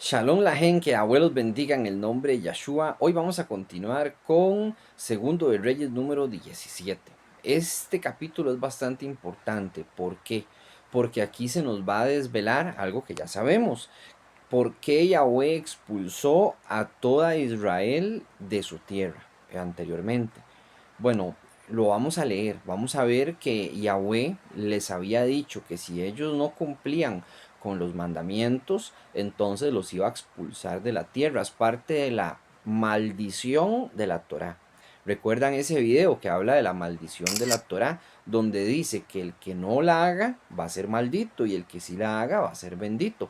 Shalom la gente, que abuelos bendigan el nombre de Yahshua. Hoy vamos a continuar con Segundo de Reyes número 17. Este capítulo es bastante importante. ¿Por qué? Porque aquí se nos va a desvelar algo que ya sabemos. ¿Por qué Yahweh expulsó a toda Israel de su tierra anteriormente? Bueno, lo vamos a leer. Vamos a ver que Yahweh les había dicho que si ellos no cumplían con los mandamientos, entonces los iba a expulsar de la tierra. Es parte de la maldición de la Torá. ¿Recuerdan ese video que habla de la maldición de la Torá? Donde dice que el que no la haga va a ser maldito y el que sí la haga va a ser bendito.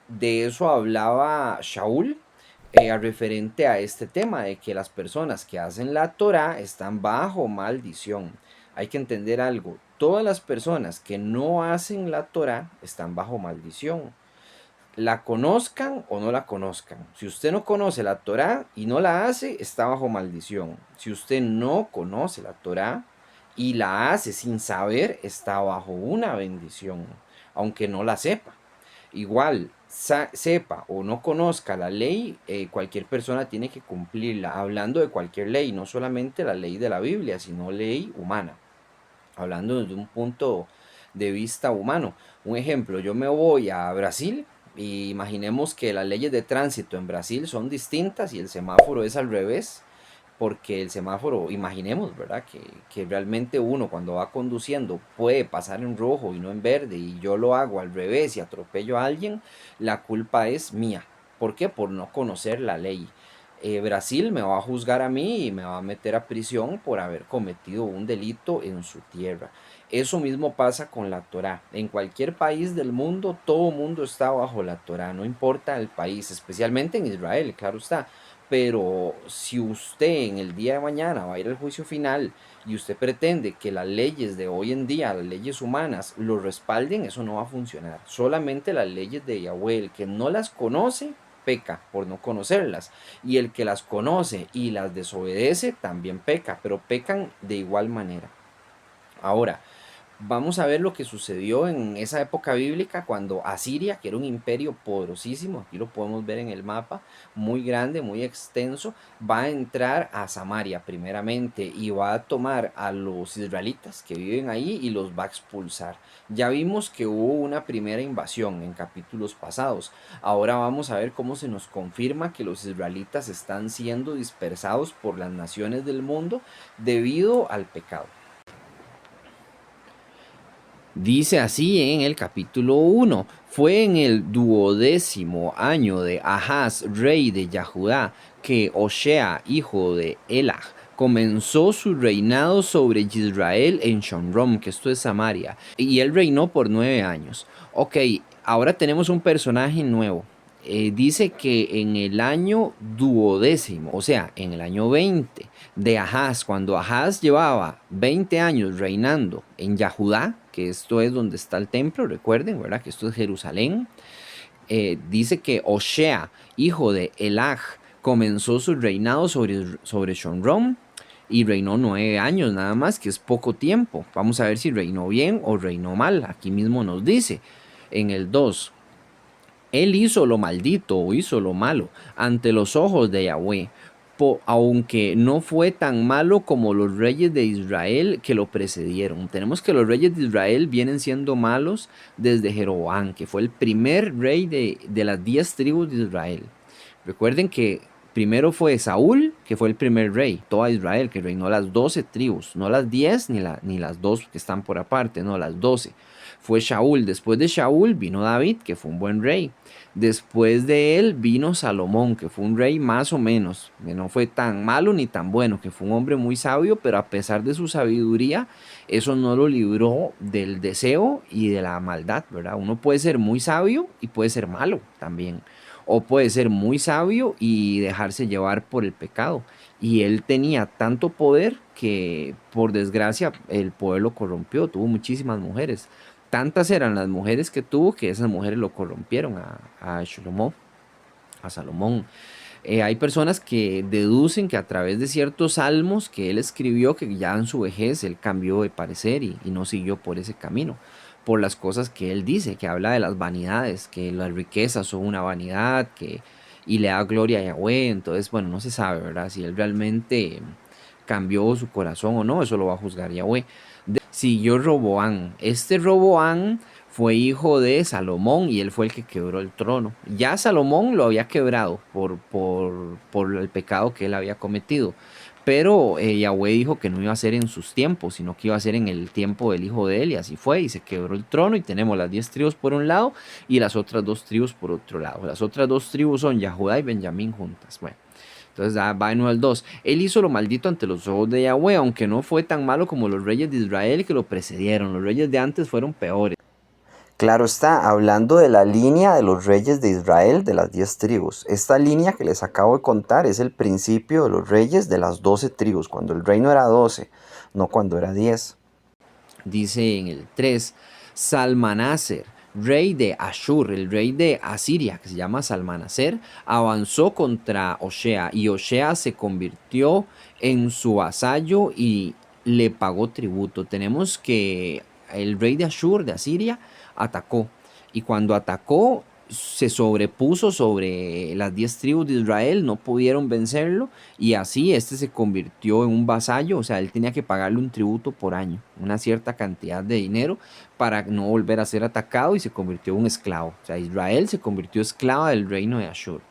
De eso hablaba Shaul referente a este tema de que las personas que hacen la Torá están bajo maldición. Hay que entender algo, todas las personas que no hacen la Torá están bajo maldición. La conozcan o no la conozcan. Si usted no conoce la Torá y no la hace, está bajo maldición. Si usted no conoce la Torá y la hace sin saber, está bajo una bendición, aunque no la sepa. Igual, sepa o no conozca la ley, cualquier persona tiene que cumplirla. Hablando de cualquier ley, no solamente la ley de la Biblia, sino ley humana. Hablando desde un punto de vista humano. Un ejemplo, yo me voy a Brasil y imaginemos que las leyes de tránsito en Brasil son distintas y el semáforo es al revés, porque el semáforo, imaginemos, ¿verdad? Que realmente uno cuando va conduciendo puede pasar en rojo y no en verde y yo lo hago al revés y atropello a alguien, la culpa es mía. ¿Por qué? Por no conocer la ley. Brasil me va a juzgar a mí y me va a meter a prisión por haber cometido un delito en su tierra. Eso mismo pasa con la Torá. En cualquier país del mundo, todo mundo está bajo la Torá, no importa el país, especialmente en Israel, claro está. Pero si usted en el día de mañana va a ir al juicio final y usted pretende que las leyes de hoy en día, las leyes humanas, lo respalden, eso no va a funcionar. Solamente las leyes de Yahweh, el que no las conoce, peca por no conocerlas. Y el que las conoce y las desobedece, también peca, pero pecan de igual manera. Ahora, vamos a ver lo que sucedió en esa época bíblica cuando Asiria, que era un imperio poderosísimo, aquí lo podemos ver en el mapa, muy grande, muy extenso, va a entrar a Samaria primeramente y va a tomar a los israelitas que viven ahí y los va a expulsar. Ya vimos que hubo una primera invasión en capítulos pasados. Ahora vamos a ver cómo se nos confirma que los israelitas están siendo dispersados por las naciones del mundo debido al pecado. Dice así en el capítulo 1, fue en el 12º año de Ahaz, rey de Yahudá, que Oshea, hijo de Elah, comenzó su reinado sobre Israel en Shomrom, que esto es Samaria, y él reinó por 9 años. Ok, ahora tenemos un personaje nuevo. Dice que en el año 12º, o sea, en el año 20 de Ahaz, cuando Ahaz llevaba 20 años reinando en Yahudá, que esto es donde está el templo, recuerden, ¿verdad? Que esto es Jerusalén. Dice que Oshea, hijo de Elah, comenzó su reinado sobre Shomrom y reinó 9 años nada más, que es poco tiempo. Vamos a ver si reinó bien o reinó mal. Aquí mismo nos dice en el 2. Él hizo lo maldito o hizo lo malo ante los ojos de Yahweh, aunque no fue tan malo como los reyes de Israel que lo precedieron. Tenemos que los reyes de Israel vienen siendo malos desde Jeroboam, que fue el primer rey de las 10 tribus de Israel. Recuerden que primero fue Saúl, que fue el primer rey, toda Israel, que reinó las 12 tribus, no las 10 ni las 2 que están por aparte, no, las 12. Fue Shaul. Después de Shaul vino David, que fue un buen rey. Después de él vino Salomón, que fue un rey más o menos, que no fue tan malo ni tan bueno, que fue un hombre muy sabio, pero a pesar de su sabiduría, eso no lo libró del deseo y de la maldad, ¿verdad? Uno puede ser muy sabio y puede ser malo también. O puede ser muy sabio y dejarse llevar por el pecado. Y él tenía tanto poder que, por desgracia, el poder lo corrompió. Tuvo muchísimas mujeres. Tantas eran las mujeres que tuvo que esas mujeres lo corrompieron a Shlomo, a Salomón. Hay personas que deducen que a través de ciertos salmos que él escribió, que ya en su vejez él cambió de parecer y no siguió por ese camino. por las cosas que él dice, que habla de las vanidades, que las riquezas son una vanidad, y le da gloria a Yahweh. Entonces, bueno, no se sabe, ¿verdad? Si él realmente cambió su corazón o no, eso lo va a juzgar Yahweh. Siguió Roboán. Este Roboán fue hijo de Salomón y él fue el que quebró el trono. Ya Salomón lo había quebrado por el pecado que él había cometido. Pero Yahweh dijo que no iba a ser en sus tiempos, sino que iba a ser en el tiempo del hijo de él. Y así fue, y se quebró el trono. Y tenemos las 10 tribus por un lado y las otras 2 tribus por otro lado. Las otras 2 tribus son Judá y Benjamín juntas. Bueno. Entonces va de nuevo al 2. Él hizo lo maldito ante los ojos de Yahweh, aunque no fue tan malo como los reyes de Israel que lo precedieron. Los reyes de antes fueron peores. Claro está, hablando de la línea de los reyes de Israel, de las 10 tribus. Esta línea que les acabo de contar es el principio de los reyes de las 12 tribus, cuando el reino era 12, no cuando era 10. Dice en el 3, Salmanaser, rey de Ashur, el rey de Asiria, que se llama Salmanaser, avanzó contra Osea y Osea se convirtió en su vasallo y le pagó tributo. Tenemos que el rey de Ashur, de Asiria, atacó, y cuando atacó se sobrepuso sobre las 10 tribus de Israel, no pudieron vencerlo, y así este se convirtió en un vasallo. O sea, él tenía que pagarle un tributo por año, una cierta cantidad de dinero, para no volver a ser atacado, y se convirtió en un esclavo. O sea, Israel se convirtió esclava del reino de Ashur.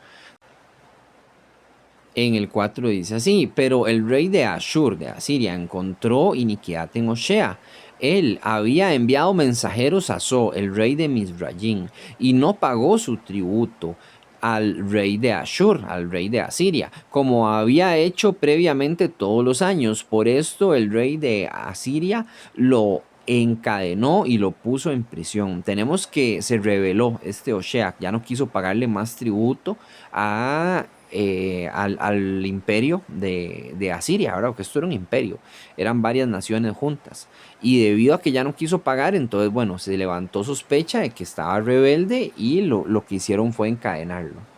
En el 4 dice así: pero el rey de Ashur, de Asiria, encontró iniquidad en Osea. Él había enviado mensajeros a So, el rey de Misrayim, y no pagó su tributo al rey de Ashur, al rey de Asiria, como había hecho previamente todos los años. Por esto el rey de Asiria lo encadenó y lo puso en prisión. Tenemos que se rebeló este Osea, ya no quiso pagarle más tributo al imperio de Asiria, ¿verdad? Porque esto era un imperio, eran varias naciones juntas. Y debido a que ya no quiso pagar, entonces, bueno, se levantó sospecha de que estaba rebelde, y lo que hicieron fue encadenarlo.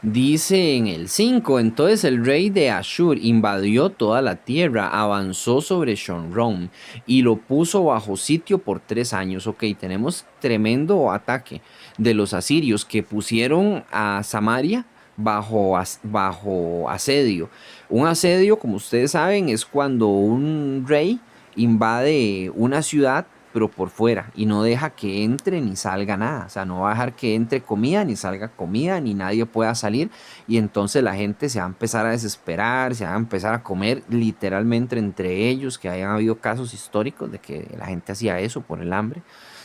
Dice en el 5, entonces el rey de Ashur invadió toda la tierra, avanzó sobre Shonron y lo puso bajo sitio por 3 años. Ok, tenemos tremendo ataque de los asirios que pusieron a Samaria bajo asedio. Un asedio, como ustedes saben, es cuando un rey invade una ciudad, pero por fuera, y no deja que entre ni salga nada. O sea, no va a dejar que entre comida, ni salga comida, ni nadie pueda salir. Y entonces la gente se va a empezar a desesperar, se va a empezar a comer literalmente entre ellos, que hayan habido casos históricos de que la gente hacía eso por el hambre.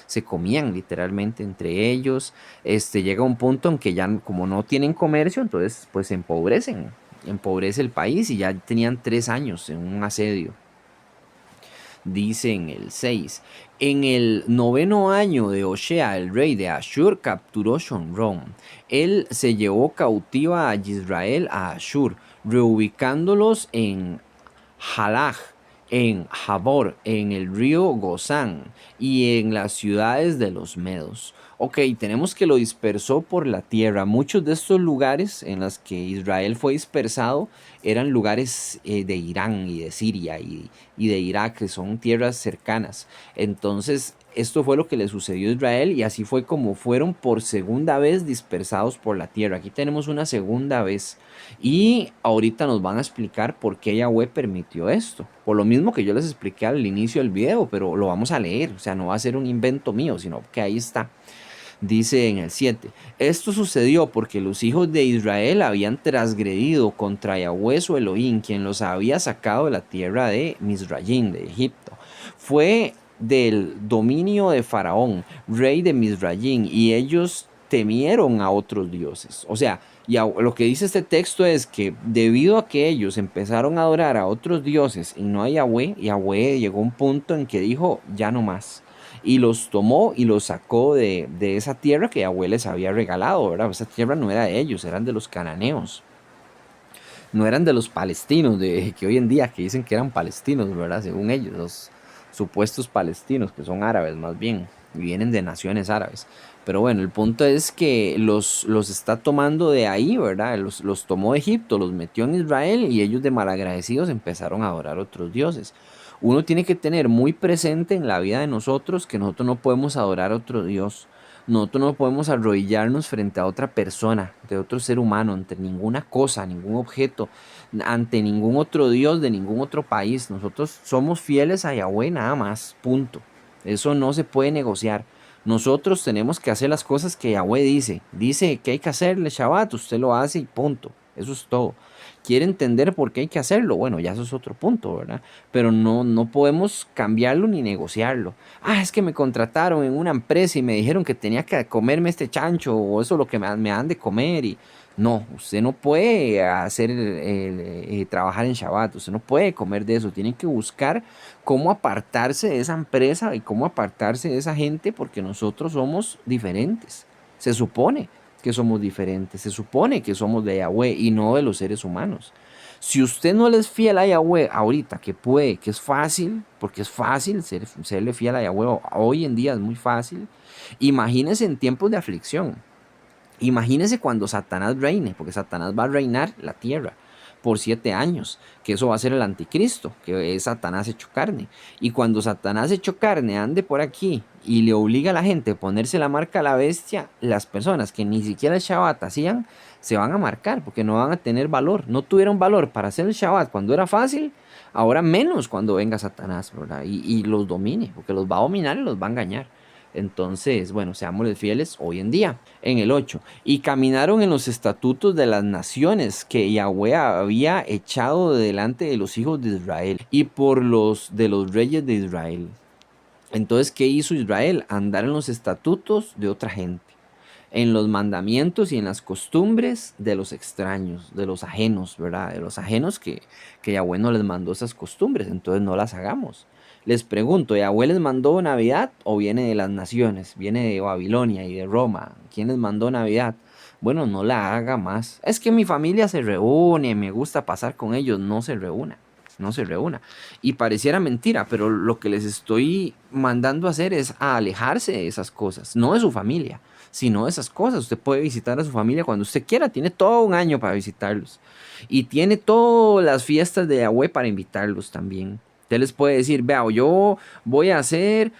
Se comían literalmente entre ellos. Llega un punto en que ya, como no tienen comercio, entonces pues se empobrecen. Empobrece el país, y ya tenían 3 años en un asedio. Dice en el 6, en el 9º año de Osea, el rey de Ashur capturó Shonron. Él se llevó cautiva a Israel a Ashur, reubicándolos en Halach, en Jabor, en el río Gozán y en las ciudades de los Medos. Ok, tenemos que lo dispersó por la tierra. Muchos de estos lugares en los que Israel fue dispersado eran lugares de Irán y de Siria y de Irak, que son tierras cercanas. Entonces, esto fue lo que le sucedió a Israel, y así fue como fueron por segunda vez dispersados por la tierra. Aquí tenemos una segunda vez. Y ahorita nos van a explicar por qué Yahweh permitió esto. Por lo mismo que yo les expliqué al inicio del video, pero lo vamos a leer. O sea, no va a ser un invento mío, sino que ahí está. Dice en el 7, esto sucedió porque los hijos de Israel habían transgredido contra Yahweh su Elohim, quien los había sacado de la tierra de Misrayim, de Egipto. Fue del dominio de Faraón, rey de Misrayim, y ellos temieron a otros dioses. O sea, lo que dice este texto es que debido a que ellos empezaron a adorar a otros dioses y no a Yahweh, Yahweh llegó a un punto en que dijo, ya no más. Y los tomó y los sacó de esa tierra que Yahweh les había regalado, ¿verdad? Esa tierra no era de ellos, eran de los cananeos. No eran de los palestinos, que hoy en día que dicen que eran palestinos, ¿verdad? Según ellos, los supuestos palestinos, que son árabes más bien, y vienen de naciones árabes. Pero bueno, el punto es que los está tomando de ahí, ¿verdad? Los tomó de Egipto, los metió en Israel, y ellos de malagradecidos empezaron a adorar otros dioses. Uno tiene que tener muy presente en la vida de nosotros que nosotros no podemos adorar a otro Dios. Nosotros no podemos arrodillarnos frente a otra persona, de otro ser humano, ante ninguna cosa, ningún objeto, ante ningún otro Dios de ningún otro país. Nosotros somos fieles a Yahweh nada más, punto. Eso no se puede negociar. Nosotros tenemos que hacer las cosas que Yahweh dice. Dice que hay que hacerle Shabbat, usted lo hace y punto. Eso es todo. ¿Quiere entender por qué hay que hacerlo? Bueno, ya eso es otro punto, ¿verdad? Pero no podemos cambiarlo ni negociarlo. Ah, es que me contrataron en una empresa y me dijeron que tenía que comerme este chancho o eso es lo que me han de comer y no, usted no puede hacer trabajar en Shabbat, usted no puede comer de eso, tiene que buscar cómo apartarse de esa empresa y cómo apartarse de esa gente porque nosotros somos diferentes. Se supone que somos diferentes, se supone que somos de Yahweh y no de los seres humanos. Si usted no le es fiel a Yahweh ahorita, que puede, que es fácil, porque es fácil serle fiel a Yahweh, hoy en día es muy fácil, imagínese en tiempos de aflicción. Imagínese cuando Satanás reine, porque Satanás va a reinar la tierra por 7 años, que eso va a ser el anticristo, que es Satanás hecho carne. Y cuando Satanás hecho carne ande por aquí y le obliga a la gente a ponerse la marca a la bestia, las personas que ni siquiera el Shabbat hacían, se van a marcar, porque no van a tener valor. No tuvieron valor para hacer el Shabbat cuando era fácil, ahora menos cuando venga Satanás, ¿verdad? Y los domine, porque los va a dominar y los va a engañar. Entonces, bueno, seámosles fieles hoy en día. En el 8 y caminaron en los estatutos de las naciones que Yahweh había echado de delante de los hijos de Israel y por los de los reyes de Israel. Entonces, ¿qué hizo Israel? Andar en los estatutos de otra gente, en los mandamientos y en las costumbres de los extraños, de los ajenos, ¿verdad? De los ajenos que Yahweh no les mandó esas costumbres, entonces no las hagamos. Les pregunto, ¿Yahweh les mandó Navidad o viene de las naciones? ¿Viene de Babilonia y de Roma? ¿Quién les mandó Navidad? Bueno, no la haga más. Es que mi familia se reúne, me gusta pasar con ellos, no se reúna. No se reúna. Y pareciera mentira, pero lo que les estoy mandando a hacer es a alejarse de esas cosas, no de su familia, sino de esas cosas. Usted puede visitar a su familia cuando usted quiera, tiene todo un año para visitarlos. Y tiene todas las fiestas de Yahweh para invitarlos también. Usted les puede decir, vea, yo voy a hacer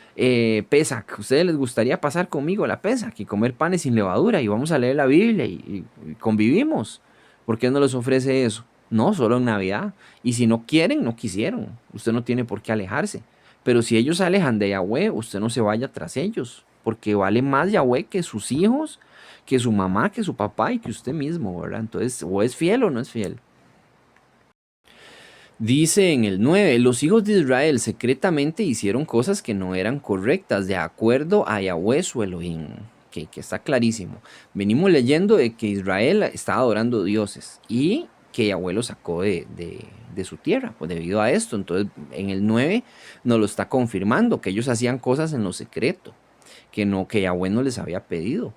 Pesach. ¿Ustedes les gustaría pasar conmigo la Pesach y comer panes sin levadura? Y vamos a leer la Biblia y convivimos. ¿Por qué no les ofrece eso? No, solo en Navidad. Y si no quieren, no quisieron. Usted no tiene por qué alejarse. Pero si ellos se alejan de Yahweh, usted no se vaya tras ellos. Porque vale más Yahweh que sus hijos, que su mamá, que su papá y que usted mismo, ¿verdad? Entonces, o es fiel o no es fiel. Dice en el 9, los hijos de Israel secretamente hicieron cosas que no eran correctas, de acuerdo a Yahweh su Elohim, que está clarísimo. Venimos leyendo de que Israel estaba adorando dioses y que Yahweh lo sacó de su tierra, pues debido a esto. Entonces en el 9 nos lo está confirmando, que ellos hacían cosas en lo secreto, que Yahweh no les había pedido.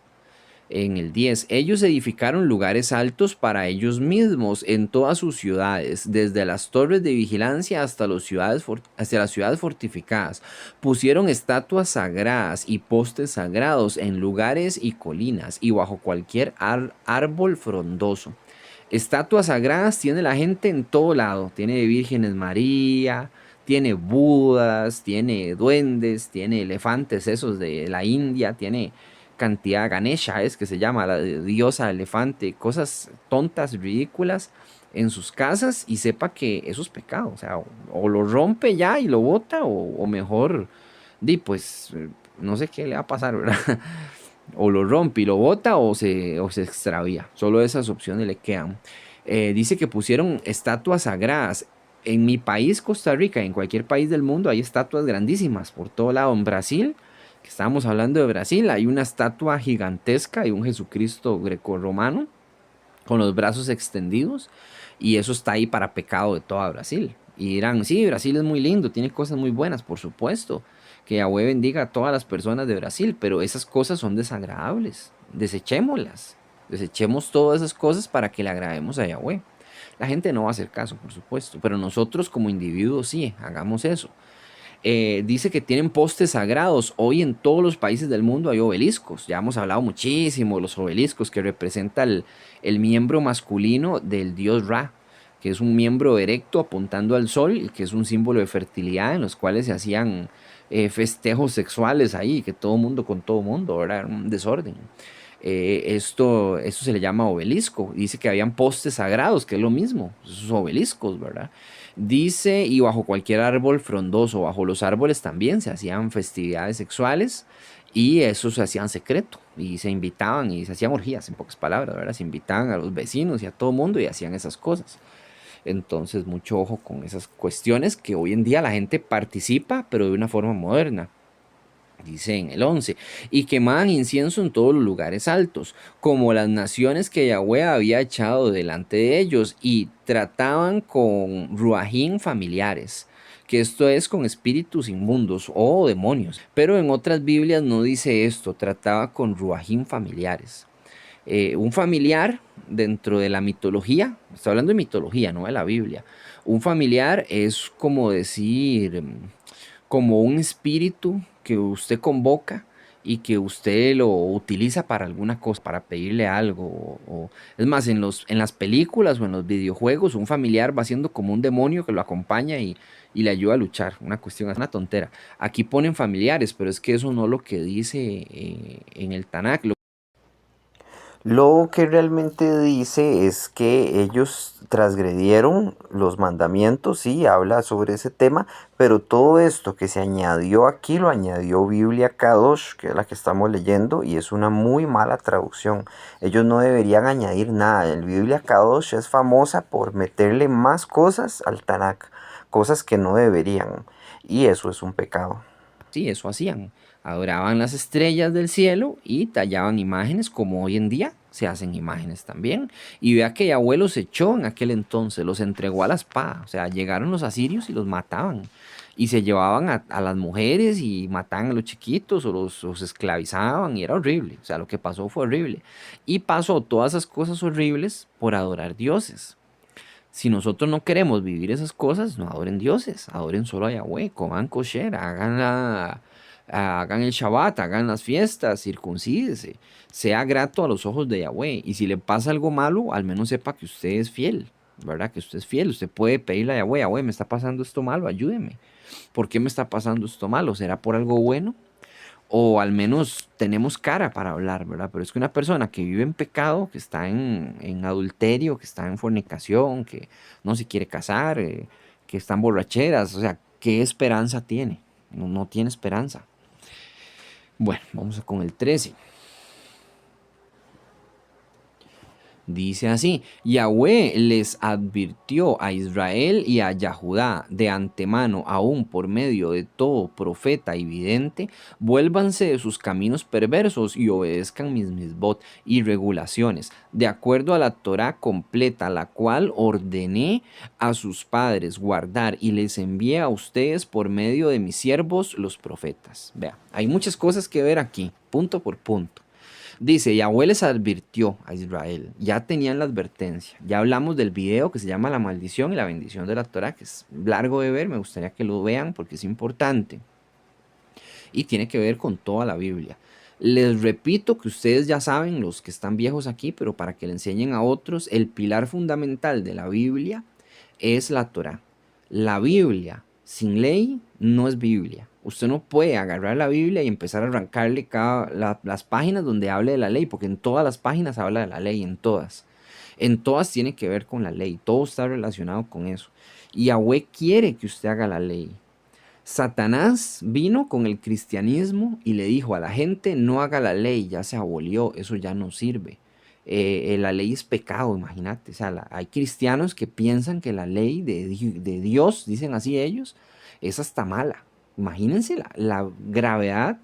En el 10, ellos edificaron lugares altos para ellos mismos en todas sus ciudades, desde las torres de vigilancia hasta las ciudades fortificadas. Pusieron estatuas sagradas y postes sagrados en lugares y colinas y bajo cualquier árbol frondoso. Estatuas sagradas tiene la gente en todo lado. Tiene de Vírgenes María, tiene Budas, tiene duendes, tiene elefantes esos de la India, tiene cantidad Ganesha, es que se llama la diosa elefante, cosas tontas, ridículas en sus casas y sepa que eso es pecado. O sea, o lo rompe ya y lo bota o mejor, pues no sé qué le va a pasar, ¿verdad? O lo rompe y lo bota o se extravía. Solo esas opciones le quedan. Dice que pusieron estatuas sagradas. En mi país, Costa Rica, en cualquier país del mundo, hay estatuas grandísimas por todo lado. En Brasil, que estábamos hablando de Brasil, hay una estatua gigantesca de un Jesucristo grecorromano con los brazos extendidos. Y eso está ahí para pecado de toda Brasil. Y dirán, sí, Brasil es muy lindo, tiene cosas muy buenas, por supuesto. Que Yahweh bendiga a todas las personas de Brasil, pero esas cosas son desagradables. Desechémoslas. Desechemos todas esas cosas para que le agrademos a Yahweh. La gente no va a hacer caso, por supuesto, pero nosotros como individuos sí, hagamos eso. Dice que tienen postes sagrados. Hoy en todos los países del mundo hay obeliscos. Ya hemos hablado muchísimo de los obeliscos que representa el miembro masculino del dios Ra. que es un miembro erecto apuntando al sol y que es un símbolo de fertilidad en los cuales se hacían festejos sexuales ahí, que todo mundo con todo mundo, ¿verdad? Era un desorden. Esto se le llama obelisco. Dice que habían postes sagrados, que es lo mismo, esos obeliscos, ¿verdad? Dice, y bajo cualquier árbol frondoso, bajo los árboles también se hacían festividades sexuales y eso se hacía en secreto. Y se invitaban y se hacían orgías, en pocas palabras, ¿verdad? Se invitaban a los vecinos y a todo mundo y hacían esas cosas. Entonces, mucho ojo con esas cuestiones que hoy en día la gente participa, pero de una forma moderna. Dice en el 11, y quemaban incienso en todos los lugares altos, como las naciones que Yahweh había echado delante de ellos, y trataban con ruajín familiares, que esto es con espíritus inmundos o demonios. Pero en otras Biblias no dice esto, trataba con ruajín familiares. Un familiar dentro de la mitología, está hablando de mitología, no de la Biblia. Un familiar es como decir, como un espíritu que usted convoca y que usted lo utiliza para alguna cosa, para pedirle algo. Es más, en las películas o en los videojuegos, un familiar va siendo como un demonio que lo acompaña y le ayuda a luchar. Una cuestión, es una tontera. Aquí ponen familiares, pero es que eso no es lo que dice en el Tanakh. Lo que realmente dice es que ellos transgredieron los mandamientos, sí, habla sobre ese tema, pero todo esto que se añadió aquí lo añadió Biblia Kadosh, que es la que estamos leyendo, y es una muy mala traducción. Ellos no deberían añadir nada. El Biblia Kadosh es famosa por meterle más cosas al Tanakh, cosas que no deberían, y eso es un pecado. Sí, eso hacían. Adoraban las estrellas del cielo y tallaban imágenes como hoy en día se hacen imágenes también. Y vea que Yahweh los echó en aquel entonces, los entregó a la espada. O sea, llegaron los asirios y los mataban. Y se llevaban a las mujeres y mataban a los chiquitos o los esclavizaban y era horrible. O sea, lo que pasó fue horrible. Y pasó todas esas cosas horribles por adorar dioses. Si nosotros no queremos vivir esas cosas, no adoren dioses, adoren solo a Yahweh, coman kosher, hagan el Shabbat, hagan las fiestas, circuncídese, sea grato a los ojos de Yahweh. Y si le pasa algo malo, al menos sepa que usted es fiel, ¿verdad? Que usted es fiel, usted puede pedirle a Yahweh, Yahweh, me está pasando esto malo, ayúdeme. ¿Por qué me está pasando esto malo? ¿Será por algo bueno? O al menos tenemos cara para hablar, ¿verdad? Pero es que una persona que vive en pecado, que está en adulterio, que está en fornicación, que no se quiere casar, que está en borracheras, o sea, ¿qué esperanza tiene? No, no tiene esperanza. Bueno, vamos con el 13. Dice así, Yahweh les advirtió a Israel y a Yahudá de antemano, aún por medio de todo profeta y vidente, vuélvanse de sus caminos perversos y obedezcan mis misbot y regulaciones, de acuerdo a la Torá completa, la cual ordené a sus padres guardar y les envié a ustedes por medio de mis siervos los profetas. Vea, hay muchas cosas que ver aquí, punto por punto. Dice, Yahweh les advirtió a Israel, ya tenían la advertencia. Ya hablamos del video que se llama La maldición y la bendición de la Torah, que es largo de ver, me gustaría que lo vean porque es importante. Y tiene que ver con toda la Biblia. Les repito que ustedes ya saben, los que están viejos aquí, pero para que le enseñen a otros, el pilar fundamental de la Biblia es la Torah. La Biblia sin ley no es Biblia. Usted no puede agarrar la Biblia y empezar a arrancarle las páginas donde hable de la ley, porque en todas las páginas habla de la ley, en todas. En todas tiene que ver con la ley, todo está relacionado con eso. Y Yahweh quiere que usted haga la ley. Satanás vino con el cristianismo y le dijo a la gente, no haga la ley, ya se abolió, eso ya no sirve. La ley es pecado, imagínate. O sea, hay cristianos que piensan que la ley de Dios, dicen así ellos, es hasta mala. Imagínense la gravedad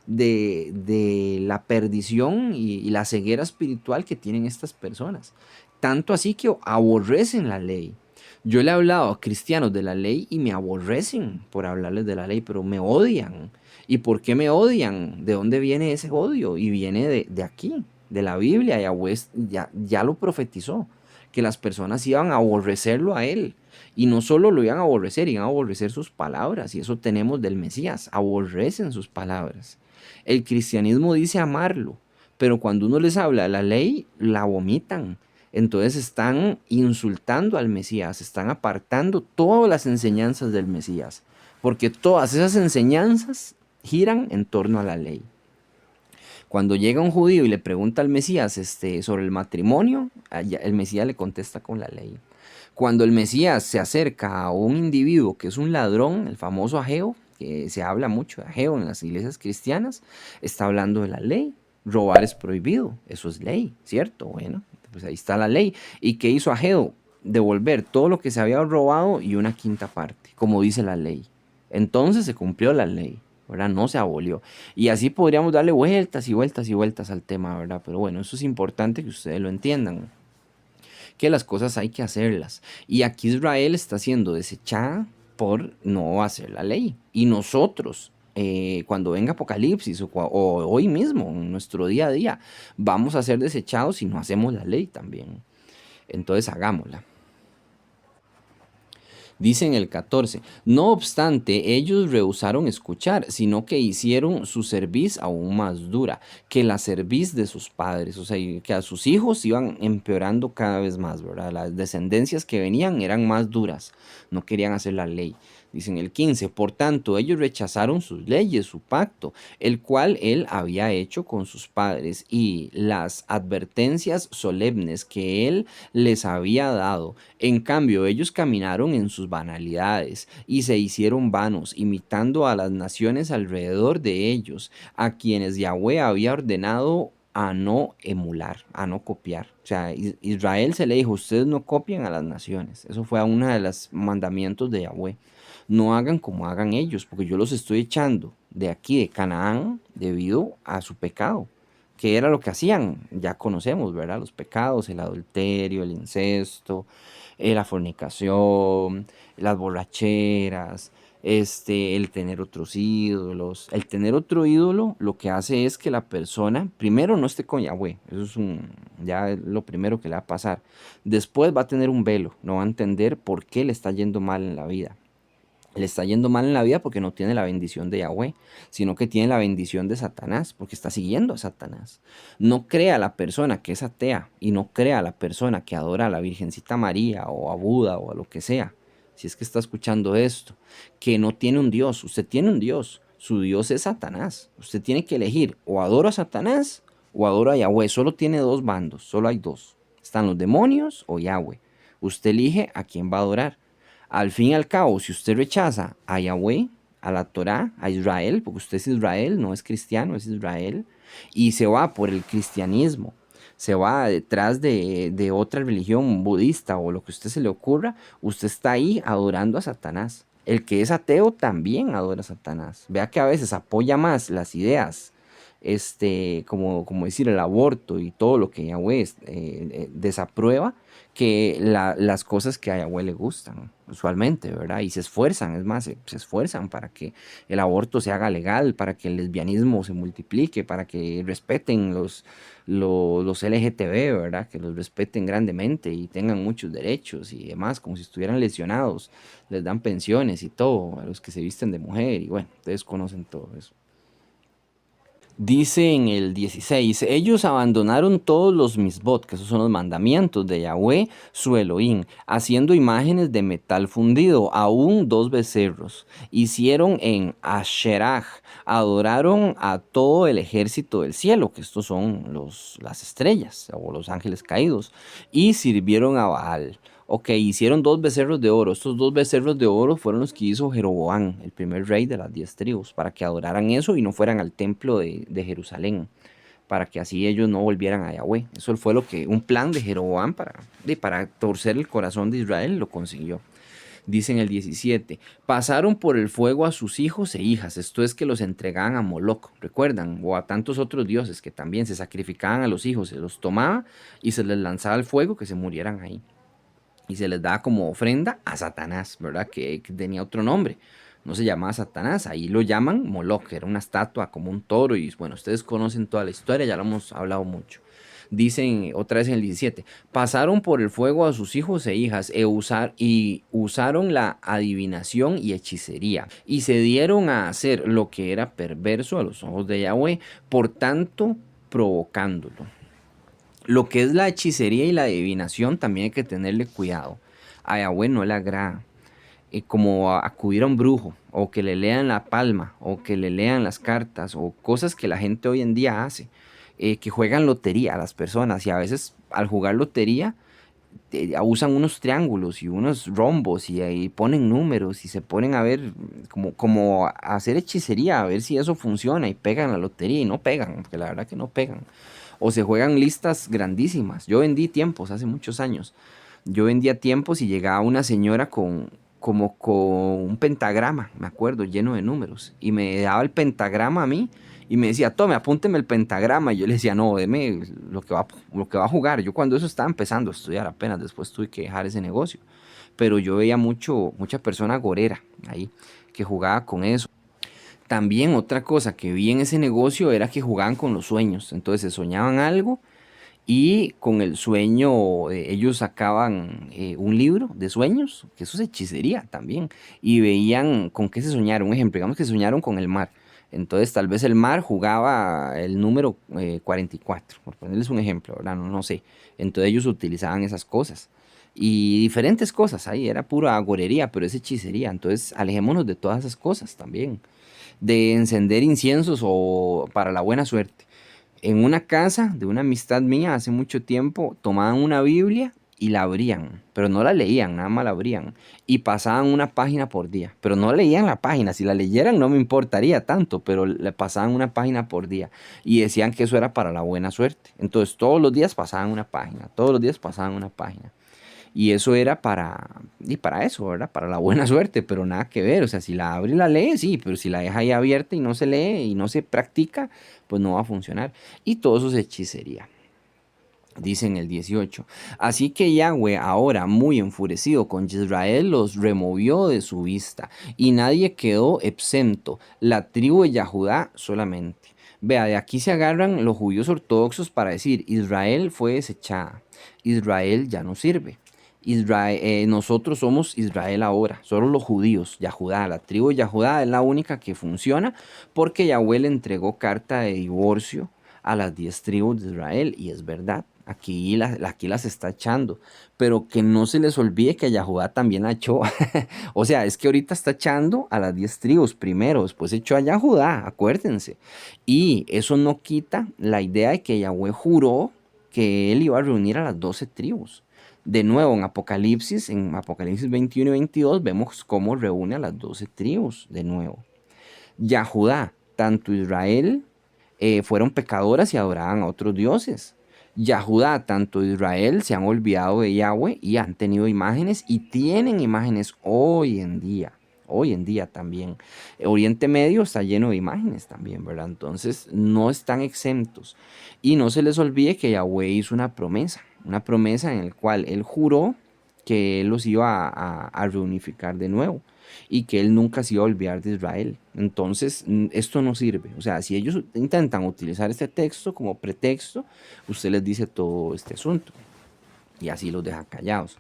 de la perdición y la ceguera espiritual que tienen estas personas. Tanto así que aborrecen la ley. Yo le he hablado a cristianos de la ley y me aborrecen por hablarles de la ley, pero me odian. ¿Y por qué me odian? ¿De dónde viene ese odio? Y viene de aquí, de la Biblia. Yahweh ya lo profetizó, que las personas iban a aborrecerlo a él. Y no solo lo iban a aborrecer sus palabras. Y eso tenemos del Mesías, aborrecen sus palabras. El cristianismo dice amarlo, pero cuando uno les habla de la ley, la vomitan. Entonces están insultando al Mesías, están apartando todas las enseñanzas del Mesías, porque todas esas enseñanzas giran en torno a la ley. Cuando llega un judío y le pregunta al Mesías sobre el matrimonio, el Mesías le contesta con la ley. Cuando el Mesías se acerca a un individuo que es un ladrón, el famoso Ageo, que se habla mucho de Ageo en las iglesias cristianas, está hablando de la ley. Robar es prohibido, eso es ley, ¿cierto? Bueno, pues ahí está la ley. ¿Y qué hizo Ageo? Devolver todo lo que se había robado y una quinta parte, como dice la ley. Entonces se cumplió la ley, ¿verdad? No se abolió. Y así podríamos darle vueltas y vueltas y vueltas al tema, ¿verdad? Pero bueno, eso es importante que ustedes lo entiendan, que las cosas hay que hacerlas. Y aquí Israel está siendo desechada por no hacer la ley. Y nosotros, cuando venga Apocalipsis o hoy mismo, en nuestro día a día, vamos a ser desechados si no hacemos la ley también. Entonces hagámosla. Dice en el 14, no obstante, ellos rehusaron escuchar, sino que hicieron su cerviz aún más dura que la cerviz de sus padres, o sea, que a sus hijos iban empeorando cada vez más, ¿verdad? Las descendencias que venían eran más duras, no querían hacer la ley. Dice en el 15, por tanto, ellos rechazaron sus leyes, su pacto, el cual él había hecho con sus padres, y las advertencias solemnes que él les había dado. En cambio, ellos caminaron en sus banalidades y se hicieron vanos, imitando a las naciones alrededor de ellos, a quienes Yahweh había ordenado a no emular, a no copiar. O sea, Israel se le dijo, ustedes no copian a las naciones. Eso fue uno de los mandamientos de Yahweh. No hagan como hagan ellos, porque yo los estoy echando de aquí, de Canaán, debido a su pecado. ¿Qué era lo que hacían? Ya conocemos, ¿verdad? Los pecados, el adulterio, el incesto, la fornicación, las borracheras, el tener otros ídolos. El tener otro ídolo lo que hace es que la persona, primero no esté con Yahweh, eso es ya es lo primero que le va a pasar. Después va a tener un velo, no va a entender por qué le está yendo mal en la vida. Le está yendo mal en la vida porque no tiene la bendición de Yahweh, sino que tiene la bendición de Satanás, porque está siguiendo a Satanás. No crea la persona que es atea y no crea la persona que adora a la Virgencita María o a Buda o a lo que sea, si es que está escuchando esto, que no tiene un Dios. Usted tiene un Dios, su Dios es Satanás. Usted tiene que elegir o adoro a Satanás o adoro a Yahweh. Solo tiene dos bandos, solo hay dos. Están los demonios o Yahweh. Usted elige a quién va a adorar. Al fin y al cabo, si usted rechaza a Yahweh, a la Torá, a Israel, porque usted es Israel, no es cristiano, es Israel, y se va por el cristianismo, se va detrás de otra religión budista o lo que a usted se le ocurra, usted está ahí adorando a Satanás. El que es ateo también adora a Satanás. Vea que a veces apoya más las ideas, como decir el aborto y todo lo que Yahweh desaprueba, que las cosas que a Yahweh le gustan, usualmente, ¿verdad? Y se esfuerzan, es más, se esfuerzan para que el aborto se haga legal, para que el lesbianismo se multiplique, para que respeten los LGTB, ¿verdad? Que los respeten grandemente y tengan muchos derechos y demás, como si estuvieran lesionados. Les dan pensiones y todo a los que se visten de mujer y bueno, ustedes conocen todo eso. Dice en el 16, ellos abandonaron todos los misbot, que esos son los mandamientos de Yahweh, su Elohim, haciendo imágenes de metal fundido, aún dos becerros. Hicieron en Asherah, adoraron a todo el ejército del cielo, que estos son las estrellas o los ángeles caídos, y sirvieron a Baal. Ok, hicieron dos becerros de oro. Estos dos becerros de oro fueron los que hizo Jeroboam, el primer rey de las 10 tribus, para que adoraran eso y no fueran al templo de Jerusalén, para que así ellos no volvieran a Yahweh. Eso fue un plan de Jeroboam para torcer el corazón de Israel, lo consiguió. Dice en el 17, pasaron por el fuego a sus hijos e hijas, esto es que los entregaban a Moloc, recuerdan, o a tantos otros dioses que también se sacrificaban a los hijos, se los tomaba y se les lanzaba el fuego que se murieran ahí y se les daba como ofrenda a Satanás, ¿verdad? Que tenía otro nombre. No se llamaba Satanás, ahí lo llaman Moloch, era una estatua como un toro y bueno, ustedes conocen toda la historia, ya lo hemos hablado mucho. Dicen otra vez en el 17, pasaron por el fuego a sus hijos e hijas y usaron la adivinación y hechicería y se dieron a hacer lo que era perverso a los ojos de Yahweh, por tanto provocándolo. Lo que es la hechicería y la adivinación también hay que tenerle cuidado. A Yahweh no le agrada como acudir a un brujo, o que le lean la palma, o que le lean las cartas, o cosas que la gente hoy en día hace, que juegan lotería a las personas, y a veces al jugar lotería usan unos triángulos y unos rombos y ahí ponen números y se ponen a ver como a hacer hechicería, a ver si eso funciona y pegan la lotería y no pegan, porque la verdad que no pegan. O se juegan listas grandísimas. Yo vendí tiempos hace muchos años. Yo vendía tiempos y llegaba una señora con un pentagrama, me acuerdo, lleno de números. Y me daba el pentagrama a mí y me decía, tome, apúnteme el pentagrama. Y yo le decía, no, deme lo que va a jugar. Yo cuando eso estaba empezando a estudiar apenas, después tuve que dejar ese negocio. Pero yo veía mucha persona gorera ahí que jugaba con eso. También otra cosa que vi en ese negocio era que jugaban con los sueños. Entonces se soñaban algo y con el sueño ellos sacaban un libro de sueños, que eso es hechicería también, y veían con qué se soñaron. Un ejemplo, digamos que se soñaron con el mar. Entonces tal vez el mar jugaba el número 44, por ponerles un ejemplo, ¿verdad? No, no sé. Entonces ellos utilizaban esas cosas. Y diferentes cosas ahí, era pura agorería, pero es hechicería. Entonces alejémonos de todas esas cosas también. De encender inciensos o para la buena suerte. En una casa de una amistad mía hace mucho tiempo tomaban una Biblia y la abrían, pero no la leían, nada más la abrían y pasaban una página por día, pero no leían la página, si la leyeran no me importaría tanto, pero le pasaban una página por día y decían que eso era para la buena suerte. Entonces todos los días pasaban una página, todos los días pasaban una página. Y eso era para eso, ¿verdad? Para la buena suerte, pero nada que ver. O sea, si la abre y la lee, sí, pero si la deja ahí abierta y no se lee y no se practica, pues no va a funcionar. Y todo eso es hechicería. Dice en el 18. Así que Yahweh, ahora muy enfurecido con Israel, los removió de su vista, y nadie quedó exento, la tribu de Yahudá solamente. Vea, de aquí se agarran los judíos ortodoxos para decir, Israel fue desechada, Israel ya no sirve. Israel, nosotros somos Israel ahora, solo los judíos, Yahudá, la tribu de Yahudá es la única que funciona porque Yahweh le entregó carta de divorcio a las 10 tribus de Israel, y es verdad, aquí las está echando, pero que no se les olvide que a Yahudá también la echó. O sea, es que ahorita está echando a las 10 tribus primero, después echó a Yahudá, acuérdense. Y eso no quita la idea de que Yahweh juró que él iba a reunir a las 12 tribus. De nuevo, en Apocalipsis 21 y 22, vemos cómo reúne a las 12 tribus de nuevo. Yahudá, tanto Israel, fueron pecadoras y adoraban a otros dioses. Yahudá, tanto Israel, se han olvidado de Yahweh y han tenido imágenes y tienen imágenes hoy en día. Hoy en día también. Oriente Medio está lleno de imágenes también, ¿verdad? Entonces no están exentos. Y no se les olvide que Yahweh hizo una promesa en la cual él juró que él los iba a reunificar de nuevo y que él nunca se iba a olvidar de Israel. Entonces, esto no sirve. O sea, si ellos intentan utilizar este texto como pretexto, usted les dice todo este asunto y así los deja callados.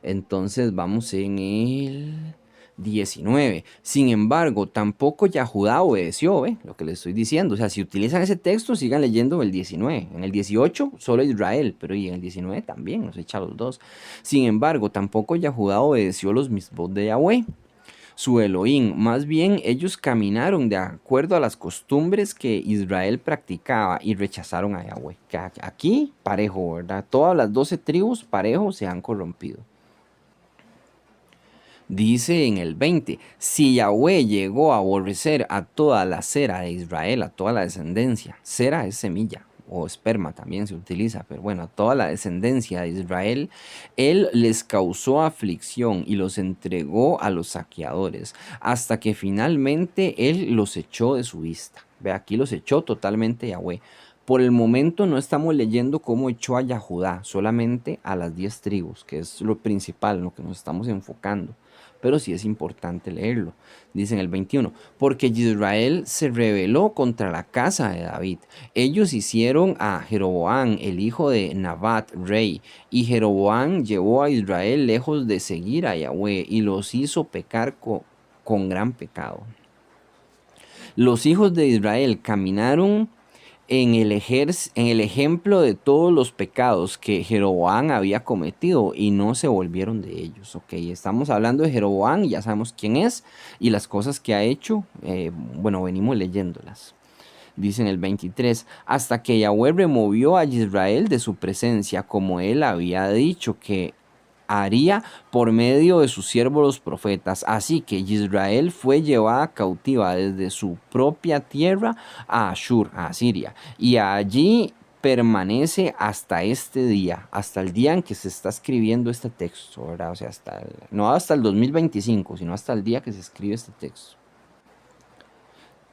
Entonces, vamos en el 19. Sin embargo, tampoco Yahudá obedeció, ¿ve? Lo que les estoy diciendo. O sea, si utilizan ese texto, sigan leyendo el 19. En el 18, solo Israel, pero y en el 19 también, nos echa los dos. Sin embargo, tampoco Yahudá obedeció los mismos de Yahweh, su Elohim. Más bien ellos caminaron de acuerdo a las costumbres que Israel practicaba y rechazaron a Yahweh. Que aquí, parejo, ¿verdad? Todas las 12 tribus, parejo, se han corrompido. Dice en el 20, si Yahweh llegó a aborrecer a toda la cera de Israel, a toda la descendencia, cera es semilla o esperma también se utiliza, pero bueno, a toda la descendencia de Israel, él les causó aflicción y los entregó a los saqueadores, hasta que finalmente él los echó de su vista. Ve, aquí los echó totalmente Yahweh. Por el momento no estamos leyendo cómo echó a Yahudá, solamente a las 10 tribus, que es lo principal, en lo que nos estamos enfocando. Pero sí es importante leerlo. Dice en el 21, porque Israel se rebeló contra la casa de David. Ellos hicieron a Jeroboam, el hijo de Nabat, rey, y Jeroboam llevó a Israel lejos de seguir a Yahweh y los hizo pecar con gran pecado. Los hijos de Israel caminaron en el ejemplo de todos los pecados que Jeroboam había cometido y no se volvieron de ellos. Ok, estamos hablando de Jeroboam y ya sabemos quién es y las cosas que ha hecho. Bueno, venimos leyéndolas. Dice en el 23, hasta que Yahweh removió a Israel de su presencia, como él había dicho que haría por medio de sus siervos los profetas. Así que Israel fue llevada cautiva desde su propia tierra a Ashur, a Asiria, y allí permanece hasta este día, hasta el día en que se está escribiendo este texto, ¿verdad? O sea, no hasta el 2025, sino hasta el día que se escribe este texto.